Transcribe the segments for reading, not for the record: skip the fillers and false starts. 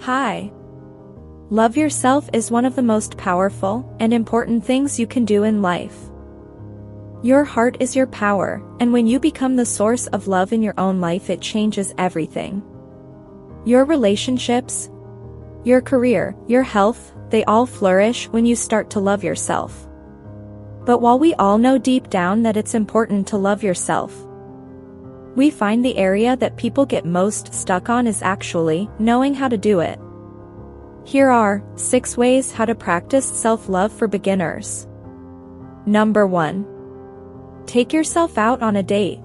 Hi. Love yourself is one of the most powerful and important things you can do in life. Your heart is your power, and when you become the source of love in your own life, it changes everything. Your relationships, your career, your health, they all flourish when you start to love yourself. But while we all know deep down that it's important to love yourself, we find the area that people get most stuck on is actually knowing how to do it. Here are 6 ways how to practice self-love for beginners. Number 1. Take yourself out on a date.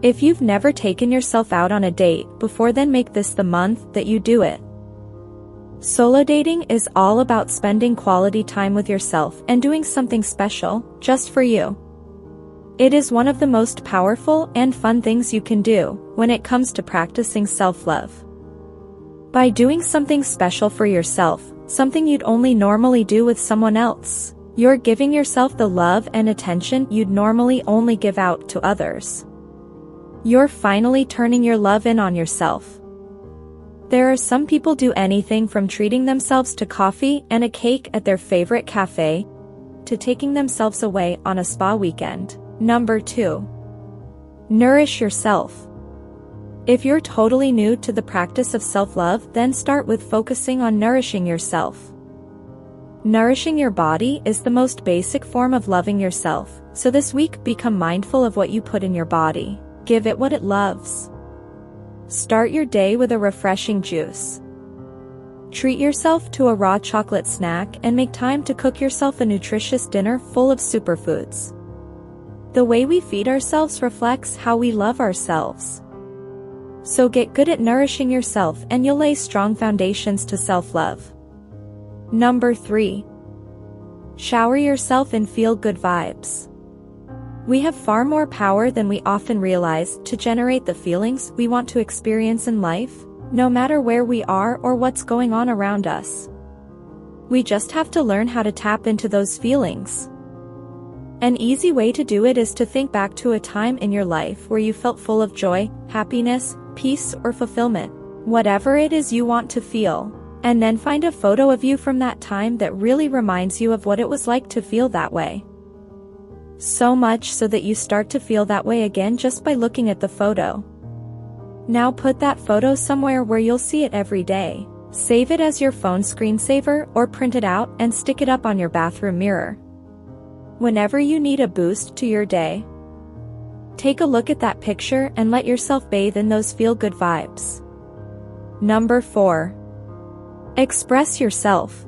If you've never taken yourself out on a date before, then make this the month that you do it. Solo dating is all about spending quality time with yourself and doing something special just for you. It is one of the most powerful and fun things you can do when it comes to practicing self-love. By doing something special for yourself, something you'd only normally do with someone else, you're giving yourself the love and attention you'd normally only give out to others. You're finally turning your love in on yourself. There are some people do anything from treating themselves to coffee and a cake at their favorite cafe, to taking themselves away on a spa weekend. Number 2. Nourish yourself. If you're totally new to the practice of self-love, then start with focusing on nourishing yourself. Nourishing your body is the most basic form of loving yourself, so this week become mindful of what you put in your body. Give it what it loves. Start your day with a refreshing juice. Treat yourself to a raw chocolate snack and make time to cook yourself a nutritious dinner full of superfoods. The way we feed ourselves reflects how we love ourselves. So get good at nourishing yourself and you'll lay strong foundations to self-love. Number 3. Shower yourself in feel-good vibes. We have far more power than we often realize to generate the feelings we want to experience in life, no matter where we are or what's going on around us. We just have to learn how to tap into those feelings. An easy way to do it is to think back to a time in your life where you felt full of joy, happiness, peace, or fulfillment, whatever it is you want to feel, and then find a photo of you from that time that really reminds you of what it was like to feel that way. So much so that you start to feel that way again just by looking at the photo. Now put that photo somewhere where you'll see it every day. Save it as your phone screensaver or print it out and stick it up on your bathroom mirror. Whenever you need a boost to your day, take a look at that picture and let yourself bathe in those feel-good vibes. Number 4. Express yourself.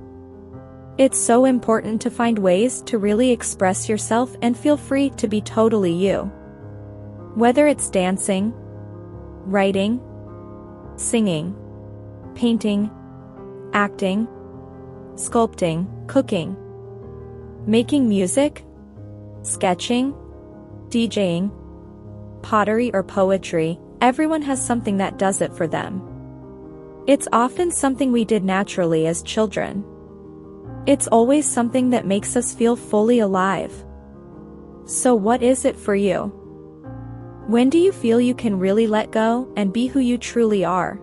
It's so important to find ways to really express yourself and feel free to be totally you. Whether it's dancing, writing, singing, painting, acting, sculpting, cooking, making music, sketching, DJing, pottery or poetry, everyone has something that does it for them. It's often something we did naturally as children. It's always something that makes us feel fully alive. So what is it for you? When do you feel you can really let go and be who you truly are?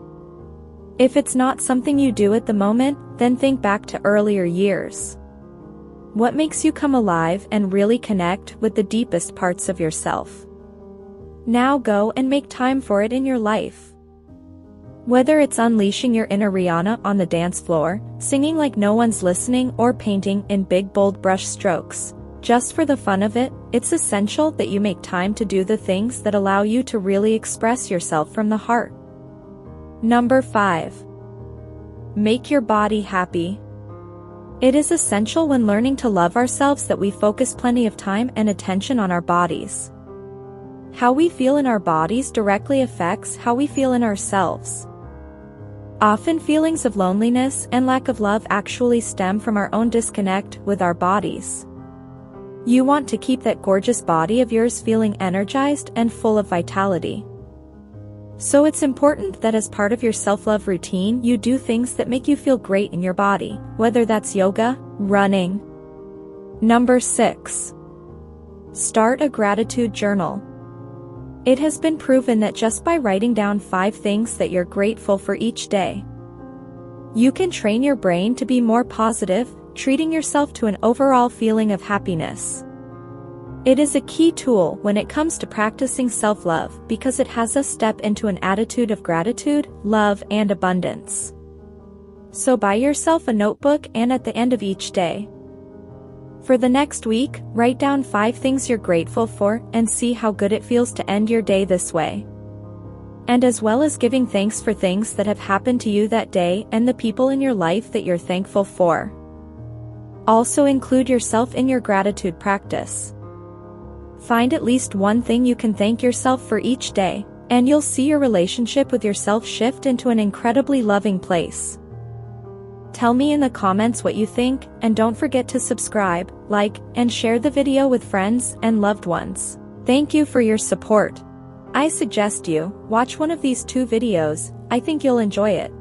If it's not something you do at the moment, then think back to earlier years. What makes you come alive and really connect with the deepest parts of yourself? Now go and make time for it in your life. Whether it's unleashing your inner Rihanna on the dance floor, singing like no one's listening, or painting in big bold brush strokes, just for the fun of it, it's essential that you make time to do the things that allow you to really express yourself from the heart. Number 5. Make your body happy. It is essential when learning to love ourselves that we focus plenty of time and attention on our bodies. How we feel in our bodies directly affects how we feel in ourselves. Often feelings of loneliness and lack of love actually stem from our own disconnect with our bodies. You want to keep that gorgeous body of yours feeling energized and full of vitality. So it's important that as part of your self-love routine you do things that make you feel great in your body, whether that's yoga, running. Number 6. Start a gratitude journal. It has been proven that just by writing down 5 things that you're grateful for each day, You can train your brain to be more positive, treating yourself to an overall feeling of happiness. It is a key tool when it comes to practicing self-love because it has us step into an attitude of gratitude, love, and abundance. So buy yourself a notebook and at the end of each day, for the next week, write down 5 things you're grateful for and see how good it feels to end your day this way. And as well as giving thanks for things that have happened to you that day and the people in your life that you're thankful for. Also include yourself in your gratitude practice. Find at least one thing you can thank yourself for each day, and you'll see your relationship with yourself shift into an incredibly loving place. Tell me in the comments what you think, and don't forget to subscribe, like, and share the video with friends and loved ones. Thank you for your support. I suggest you watch one of these 2 videos. I think you'll enjoy it.